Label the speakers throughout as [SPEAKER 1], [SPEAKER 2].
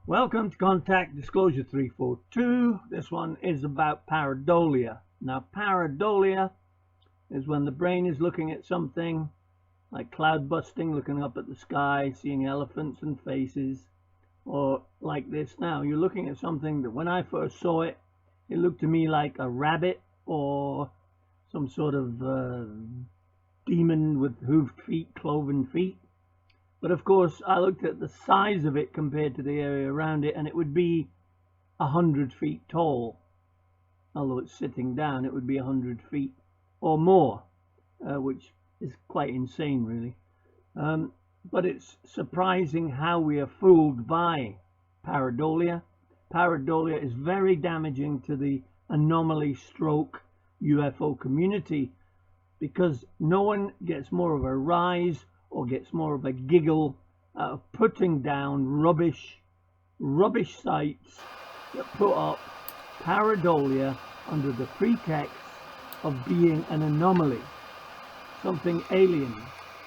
[SPEAKER 1] Welcome to Contact Disclosure 342. This one is about pareidolia. Now, pareidolia is when the brain is looking at something like cloud busting, looking up at the sky, seeing elephants and faces, or like this now. You're looking at something that when I first saw it, it looked to me like a rabbit or some sort of demon with hooved feet, cloven feet. But of course, I looked at the size of it compared to the area around it, and it would be 100 feet tall. Although it's sitting down, it would be 100 feet or more, which is quite insane, really. But it's surprising how we are fooled by pareidolia. Pareidolia is very damaging to the anomaly stroke UFO community because no one gets more of a rise or gets more of a giggle out of putting down rubbish sites that put up pareidolia under the pretext of being an anomaly, something alien,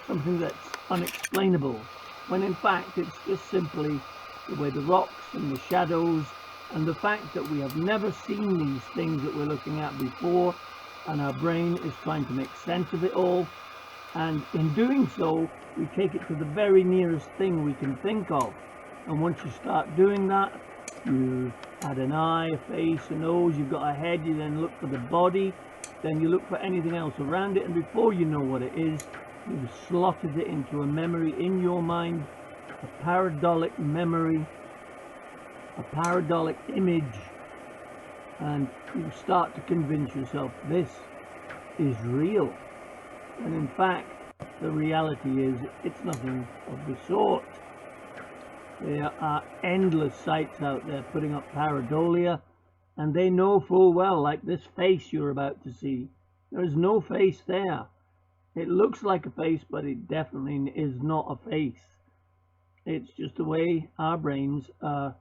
[SPEAKER 1] something that's unexplainable, when in fact it's just simply the way the rocks and the shadows and the fact that we have never seen these things that we're looking at before, and our brain is trying to make sense of it all. And in doing so, we take it to the very nearest thing we can think of. And once you start doing that, you add an eye, a face, a nose, you've got a head, you then look for the body, then you look for anything else around it, and before you know what it is, you've slotted it into a memory in your mind, a pareidolic memory, a pareidolic image, and you start to convince yourself this is real. And in fact, the reality is it's nothing of the sort. There are endless sites out there putting up pareidolia, and they know full well, like this face you're about to see, there is no face there. It looks like a face, but it definitely is not a face. It's just the way our brains are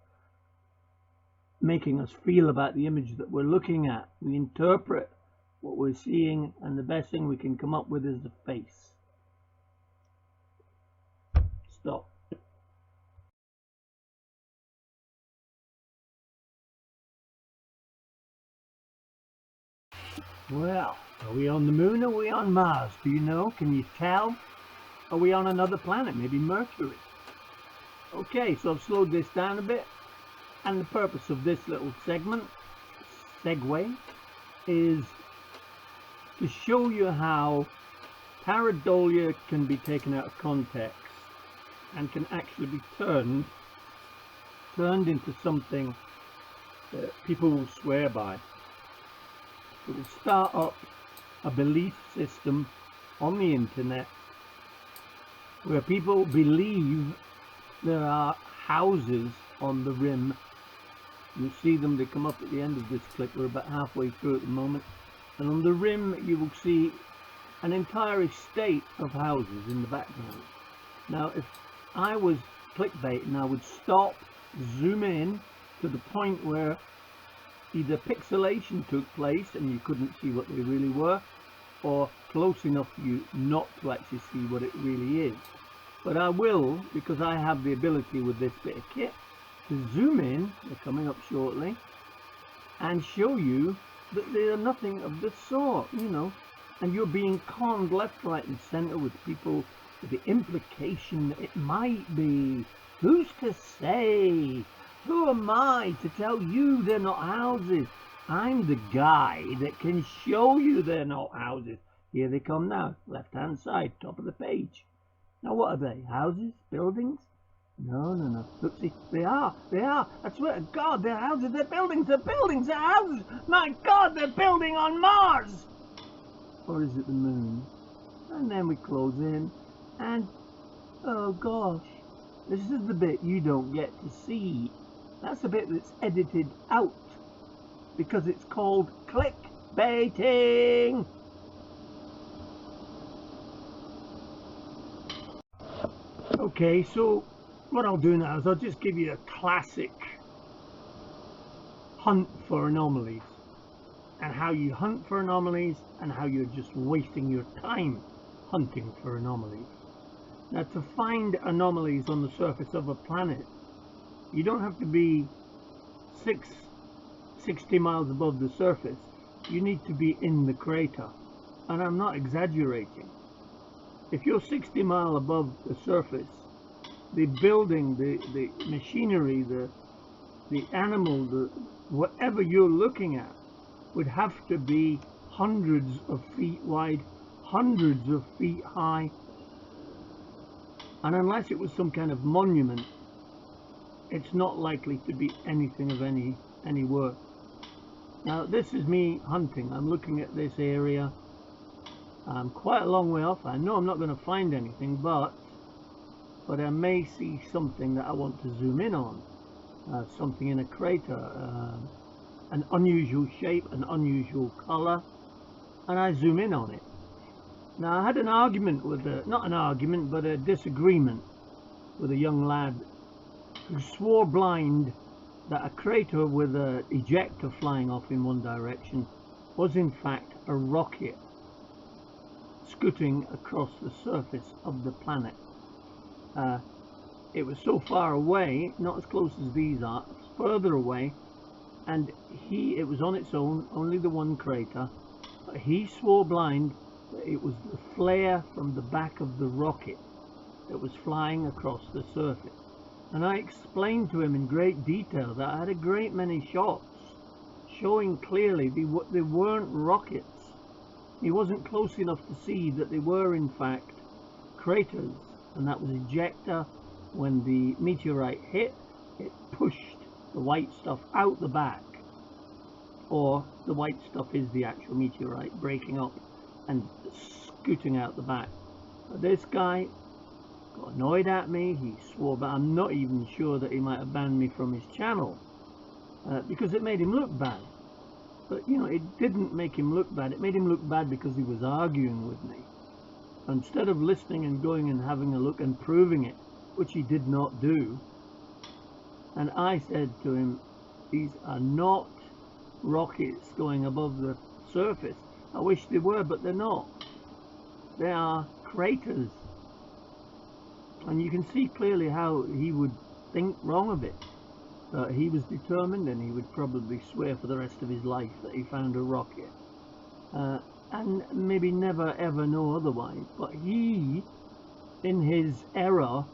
[SPEAKER 1] making us feel about the image that we're looking at. We interpret what we're seeing, and the best thing we can come up with is the face. Stop. Well, are we on the moon or are we on Mars? Do you know? Can you tell? Are we on another planet? Maybe Mercury? Okay, so I've slowed this down a bit, and the purpose of this little segue, is to show you how pareidolia can be taken out of context and can actually be turned into something that people will swear by. It will start up a belief system on the internet where people believe there are houses on the rim. You see them, they come up at the end of this clip. We're about halfway through at the moment. And on the rim you will see an entire estate of houses in the background. Now, if I was clickbaiting, I would stop, zoom in to the point where either pixelation took place and you couldn't see what they really were, or close enough for you not to actually see what it really is. But I will, because I have the ability with this bit of kit, to zoom in, they're coming up shortly, and show you that they are nothing of the sort, you know, and you're being conned left, right and centre with people with the implication that it might be. Who's to say? Who am I to tell you they're not houses? I'm the guy that can show you they're not houses. Here they come now, left hand side, top of the page. Now what are they? Houses? Buildings? No. Look, see, they are. I swear to God, they're houses, they're buildings, they're houses. My God, they're building on Mars. Or is it the moon? And then we close in, and oh gosh, this is the bit you don't get to see. That's the bit that's edited out because it's called clickbaiting. Okay, so what I'll do now is I'll just give you a classic hunt for anomalies, and how you hunt for anomalies and how you're just wasting your time hunting for anomalies. Now, to find anomalies on the surface of a planet, You don't have to be 60 miles above the surface. You need to be in the crater. And I'm not exaggerating. If you're 60 miles above the surface, the building, the machinery, the animal, whatever you're looking at would have to be hundreds of feet wide, hundreds of feet high. And unless it was some kind of monument, it's not likely to be anything of any worth. Now this is me hunting. I'm looking at this area. I'm quite a long way off. I know I'm not going to find anything, but I may see something that I want to zoom in on. Something in a crater, an unusual shape, an unusual color, and I zoom in on it. Now I had an argument with not an argument, but a disagreement with a young lad who swore blind that a crater with an ejector flying off in one direction was in fact a rocket scooting across the surface of the planet. It was so far away, not as close as these are, further away, and it was on its own, only the one crater, but he swore blind that it was the flare from the back of the rocket that was flying across the surface. And I explained to him in great detail that I had a great many shots showing clearly they weren't rockets. He wasn't close enough to see that they were in fact craters, and that was ejector. When the meteorite hit, it pushed the white stuff out the back, or the white stuff is the actual meteorite breaking up and scooting out the back. But this guy got annoyed at me. He swore, but I'm not even sure that he might have banned me from his channel because it made him look bad. But you know, it didn't make him look bad. It made him look bad because he was arguing with me instead of listening and going and having a look and proving it, which he did not do. And I said to him, these are not rockets going above the surface. I wish they were, but they're not. They are craters. And you can see clearly how he would think wrong of it. He was determined, and he would probably swear for the rest of his life that he found a rocket. And maybe never ever know otherwise. But he, in his error,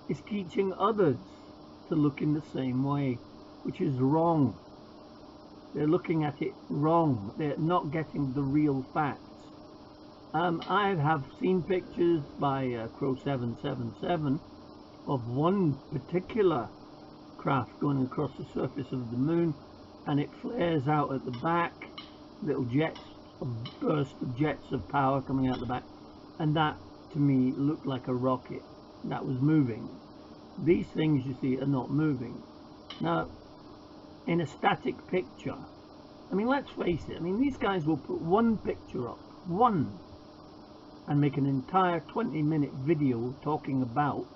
[SPEAKER 1] is teaching others to look in the same way, which is wrong. They're looking at it wrong. They're not getting the real facts. I have seen pictures by Crow777 of one particular craft going across the surface of the moon, and it flares out at the back, little jets, a burst of jets of power coming out the back, and that to me looked like a rocket that was moving. These things you see are not moving. Now, in a static picture, I mean, let's face it, I mean, these guys will put one picture up, one, and make an entire 20-minute video talking about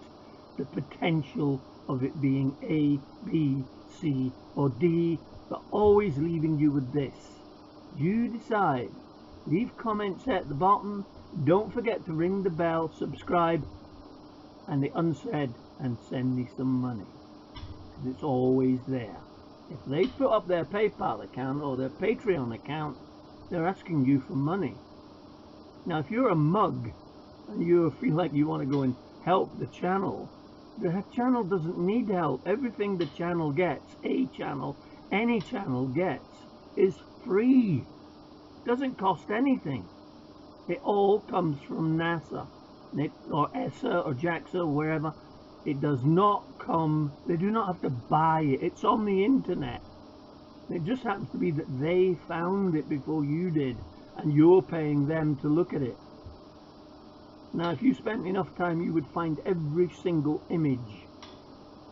[SPEAKER 1] the potential of it being A, B, C, or D, but always leaving you with this. You decide. Leave comments at the bottom. Don't forget to ring the bell, subscribe, and the unsaid, and send me some money, because it's always there. If they put up their PayPal account or their Patreon account, they're asking you for money. Now, if you're a mug and you feel like you want to go and help the channel doesn't need help. Everything the channel gets, any channel gets, is free. Doesn't cost anything. It all comes from NASA, or ESA, or JAXA, or wherever. It does not come, they do not have to buy it. It's on the internet. It just happens to be that they found it before you did, and you're paying them to look at it. Now, if you spent enough time, you would find every single image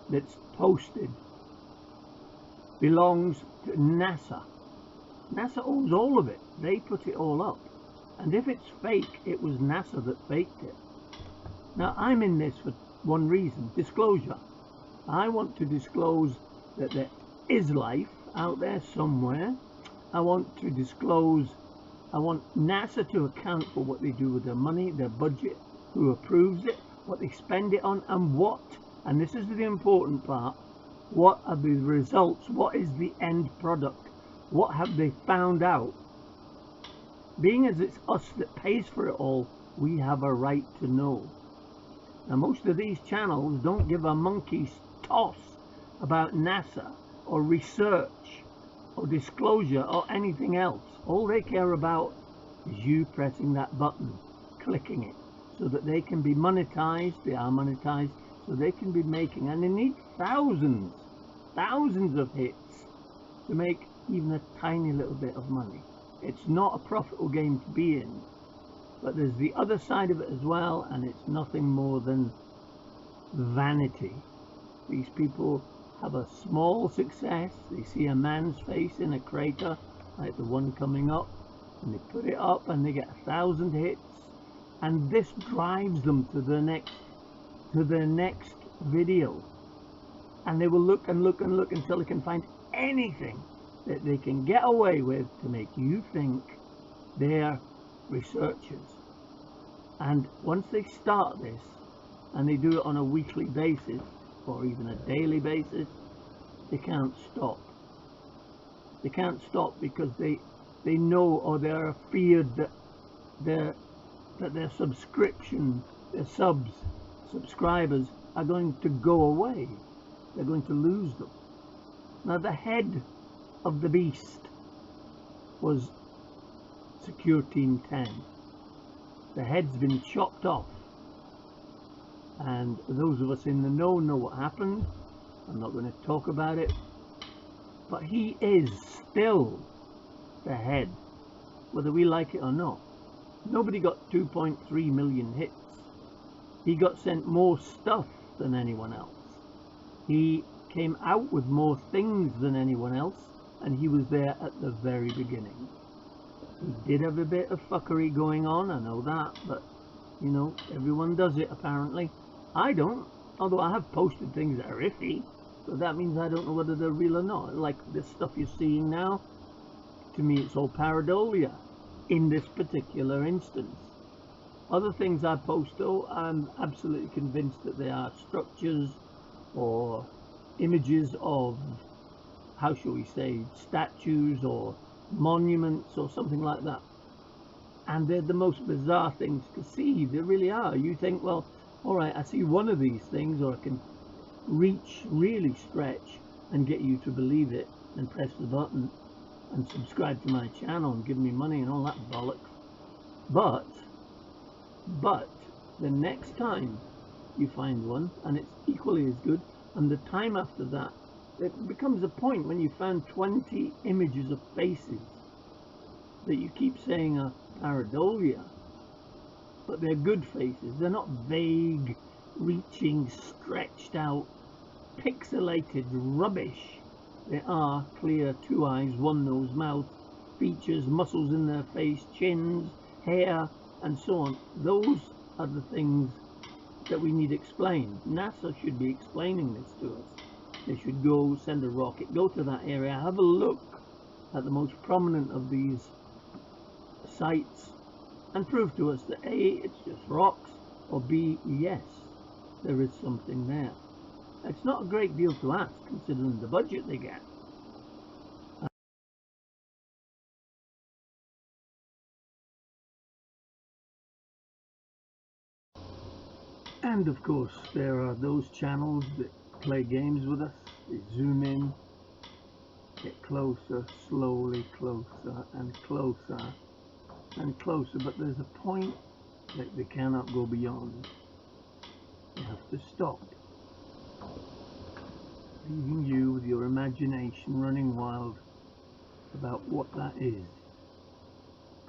[SPEAKER 1] that's posted belongs to NASA. NASA owns all of it. They put it all up. And if it's fake, it was NASA that faked it. Now, I'm in this for one reason: disclosure. I want to disclose that there is life out there somewhere. I want to disclose, I want NASA to account for what they do with their money, their budget, who approves it, what they spend it on, and what And this is the important part. What are the results? What is the end product? What have they found out? Being as it's us that pays for it all, we have a right to know. Now, most of these channels don't give a monkey's toss about NASA or research or disclosure or anything else. All they care about is you pressing that button, clicking it, so that they can be monetized. They are monetized, so they can be making, and they need thousands of hits to make even a tiny little bit of money. It's not a profitable game to be in, but there's the other side of it as well, and it's nothing more than vanity. These people have a small success. They see a man's face in a crater like the one coming up, and they put it up and they get 1,000 hits, and this drives them to the next video, and they will look and look and look until they can find anything that they can get away with to make you think they're researchers. And once they start this, and they do it on a weekly basis or even a daily basis, they can't stop. They can't stop because they know, or they're feared that their subscription, their subscribers are going to go away. They're going to lose them. Now, the head of the beast was Secure Team 10. The head's been chopped off, and those of us in the know what happened. I'm not going to talk about it, but he is still the head, whether we like it or not. Nobody got 2.3 million hits. He got sent more stuff than anyone else. He came out with more things than anyone else, and he was there at the very beginning. He did have a bit of fuckery going on, I know that, but you know, everyone does it apparently. I don't, although I have posted things that are iffy, so that means I don't know whether they're real or not. Like this stuff you're seeing now, to me it's all pareidolia in this particular instance. Other things I post though, I'm absolutely convinced that they are structures or images of, how shall we say, statues or monuments or something like that. And they're the most bizarre things to see. They really are. You think, well, all right, I see one of these things, or I can reach, really stretch and get you to believe it and press the button and subscribe to my channel and give me money and all that bollocks. But the next time you find one and it's equally as good, and the time after that, it becomes a point when you found 20 images of faces that you keep saying are pareidolia, but they're good faces. They're not vague, reaching, stretched out, pixelated rubbish. They are clear, 2 eyes, 1 nose, mouth, features, muscles in their face, chins, hair, and so on. Those are the things that we need explained. NASA should be explaining this to us. They should go, send a rocket, go to that area, have a look at the most prominent of these sites, and prove to us that A, it's just rocks, or B, yes, there is something there. It's not a great deal to ask considering the budget they get. And of course there are those channels that play games with us. They zoom in, get closer, slowly closer and closer and closer, but there's a point that they cannot go beyond. They have to stop, leaving you with your imagination running wild about what that is.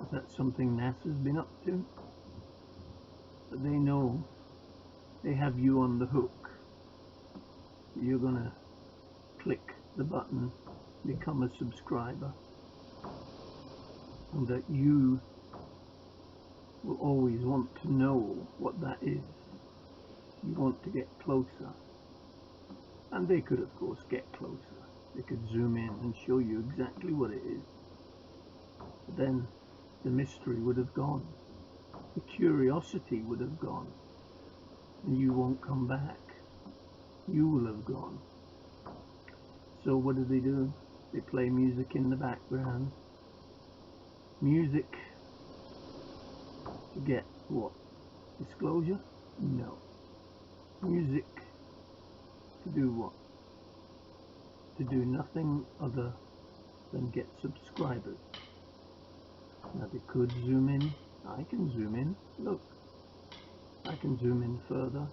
[SPEAKER 1] Is that something NASA's been up to? But they know they have you on the hook. You're gonna click the button, become a subscriber, and that you will always want to know what that is. You want to get closer, and they could of course get closer. They could zoom in and show you exactly what it is. But then the mystery would have gone, the curiosity would have gone, and you won't come back. you will have gone. So what do? They play music in the background. Music to get what? Disclosure? No. Music to do what? To do nothing other than get subscribers. Now they could zoom in. I can zoom in. Look. I can zoom in further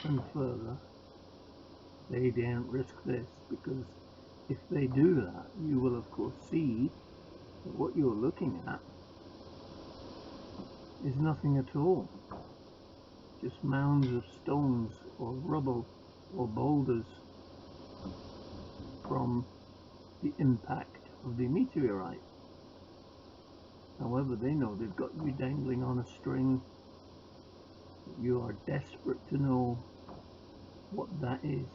[SPEAKER 1] and further. They daren't risk this, because if they do that, you will of course see that what you're looking at is nothing at all. Just mounds of stones or rubble or boulders from the impact of the meteorite. However, they know they've got you dangling on a string. You are desperate to know what that is,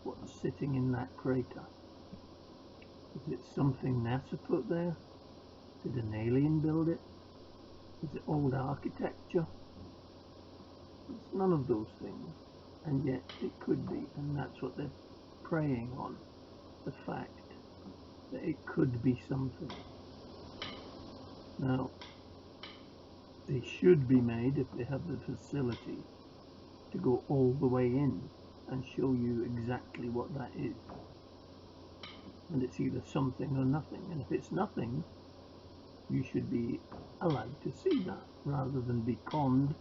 [SPEAKER 1] what's sitting in that crater. Is it something NASA put there? Did an alien build it? Is it old architecture? It's none of those things, and yet it could be, and that's what they're preying on, the fact that it could be something. Now, they should be made, if they have the facility, to go all the way in and show you exactly what that is. And it's either something or nothing, and if it's nothing, you should be allowed to see that, rather than be conned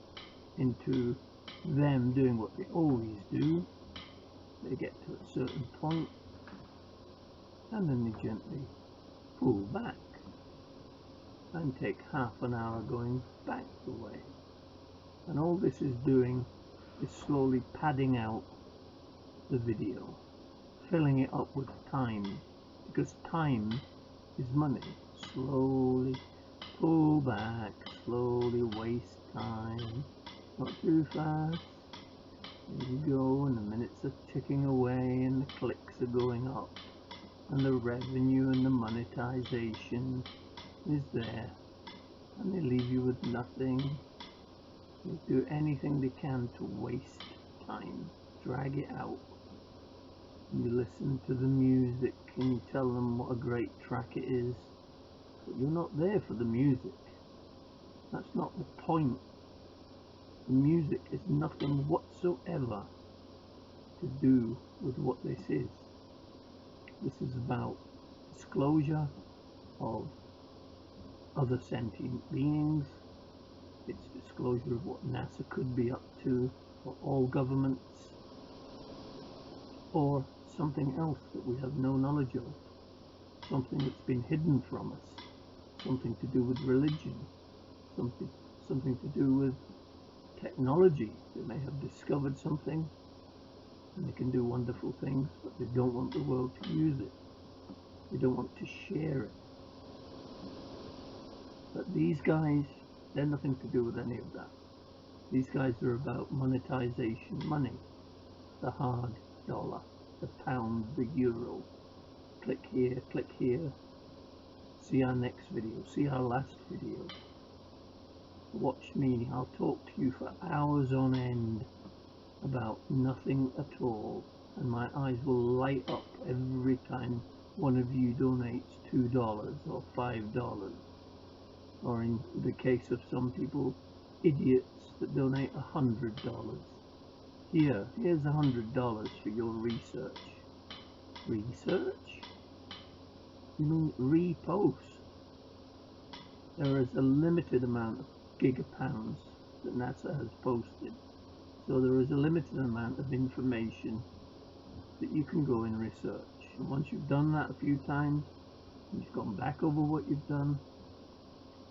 [SPEAKER 1] into them doing what they always do. They get to a certain point and then they gently pull back and take half an hour going back the way. And all this is doing is slowly padding out the video, filling it up with time, because time is money. Slowly pull back, slowly waste time, not too fast. There you go, and the minutes are ticking away and the clicks are going up and the revenue and the monetization is there, and they leave you with nothing. They do anything they can to waste time, drag it out. You listen to the music and you tell them what a great track it is, but you're not there for the music. That's not the point. The music is nothing whatsoever to do with what this is. This is about disclosure of other sentient beings. It's disclosure of what NASA could be up to, or all governments, or something else that we have no knowledge of, something that's been hidden from us, something to do with religion, something to do with technology. They may have discovered something and they can do wonderful things, but they don't want the world to use it. They don't want to share it. But these guys, they're nothing to do with any of that. These guys are about monetization, money, the hard dollar, the pound, the euro. Click here, see our next video, see our last video. Watch me, I'll talk to you for hours on end about nothing at all, and my eyes will light up every time one of you donates $2 or $5, or in the case of some people, idiots that donate $100. Here's $100 for your research. Research? You mean repost? There is a limited amount of gigapounds that NASA has posted, so there is a limited amount of information that you can go and research. And once you've done that a few times, you've gone back over what you've done,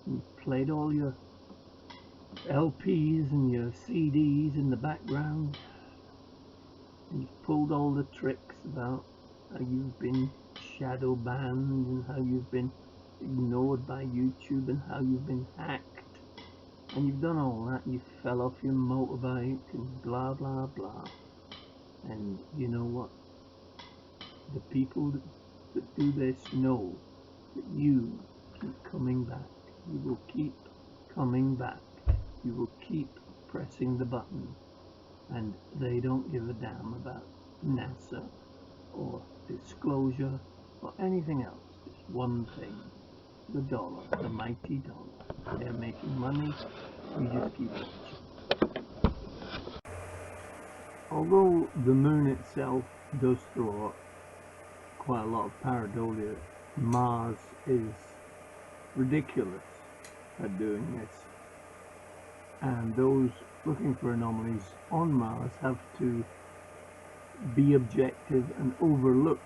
[SPEAKER 1] you've played all your LPs and your CDs in the background, and you've pulled all the tricks about how you've been shadow banned and how you've been ignored by YouTube and how you've been hacked, and you've done all that, and you fell off your motorbike and blah blah blah. And you know what? The people that do this know that you keep coming back. You will keep coming back. You will keep pressing the button, and they don't give a damn about NASA or disclosure or anything else. Just one thing. The dollar, the mighty dollar. They're making money, we just keep watching. Although the moon itself does throw quite a lot of pareidolia, Mars is ridiculous at doing this. And those looking for anomalies on Mars have to be objective and overlook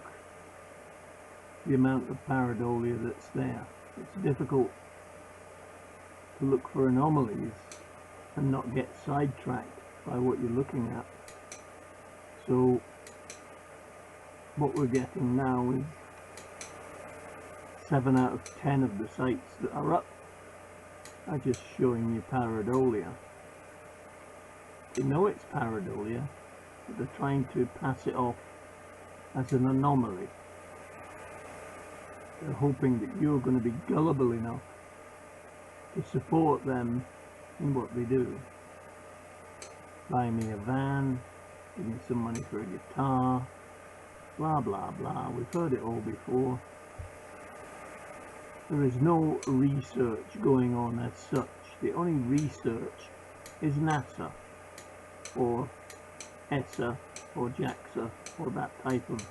[SPEAKER 1] the amount of pareidolia that's there. It's difficult to look for anomalies and not get sidetracked by what you're looking at. So what we're getting now is 7 out of 10 of the sites that are up are just showing you pareidolia. They know it's pareidolia, but they're trying to pass it off as an anomaly. They're hoping that you're going to be gullible enough to support them in what they do. Buy me a van, give me some money for a guitar, blah blah blah. We've heard it all before. There is no research going on as such. The only research is NASA or ESA or JAXA or that type of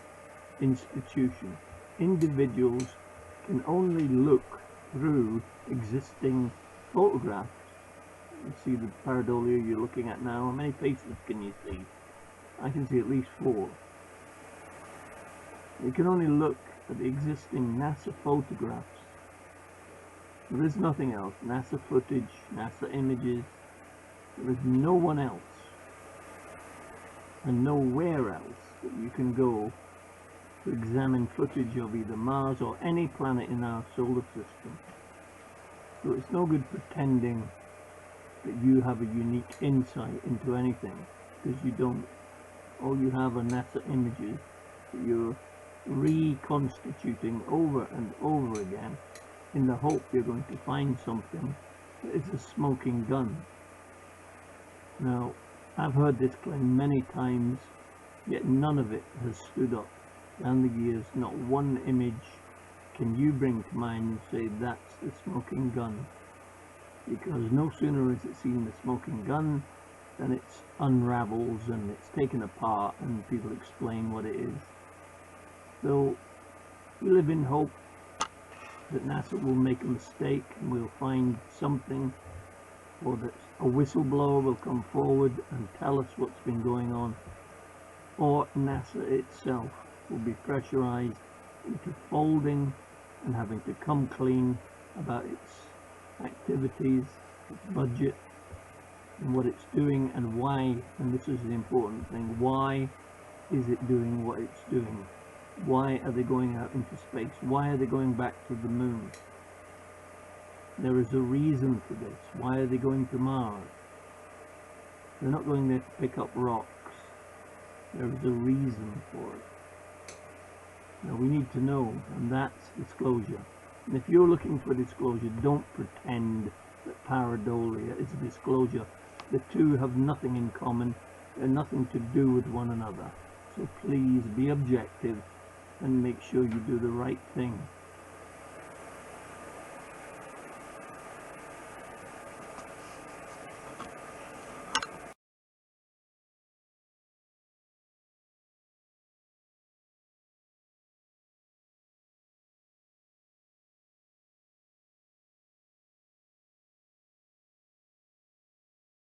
[SPEAKER 1] institution. Individuals can only look through existing photographs. You see the pareidolia you're looking at now. How many faces can you see? I can see at least 4. You can only look at the existing NASA photographs. There is nothing else. NASA footage, NASA images. There is no one else and nowhere else that you can go to examine footage of either Mars or any planet in our solar system. So it's no good pretending that you have a unique insight into anything, because you don't. All you have are NASA images that you're reconstituting over and over again in the hope you're going to find something that is a smoking gun. Now, I've heard this claim many times, yet none of it has stood up. Down the years, not one image can you bring to mind and say that's the smoking gun. Because no sooner is it seen the smoking gun than it unravels and it's taken apart and people explain what it is. So we live in hope that NASA will make a mistake and we'll find something, or that a whistleblower will come forward and tell us what's been going on, or NASA itself will be pressurized into folding and having to come clean about its activities, its budget, and what it's doing and why. And this is the important thing: why is it doing what it's doing? Why are they going out into space? Why are they going back to the moon? There is a reason for this. Why are they going to Mars? They're not going there to pick up rocks. There is a reason for it. Now we need to know, and that's disclosure. And if you're looking for disclosure, don't pretend that pareidolia is a disclosure. The two have nothing in common. They're nothing to do with one another. So please be objective and make sure you do the right thing.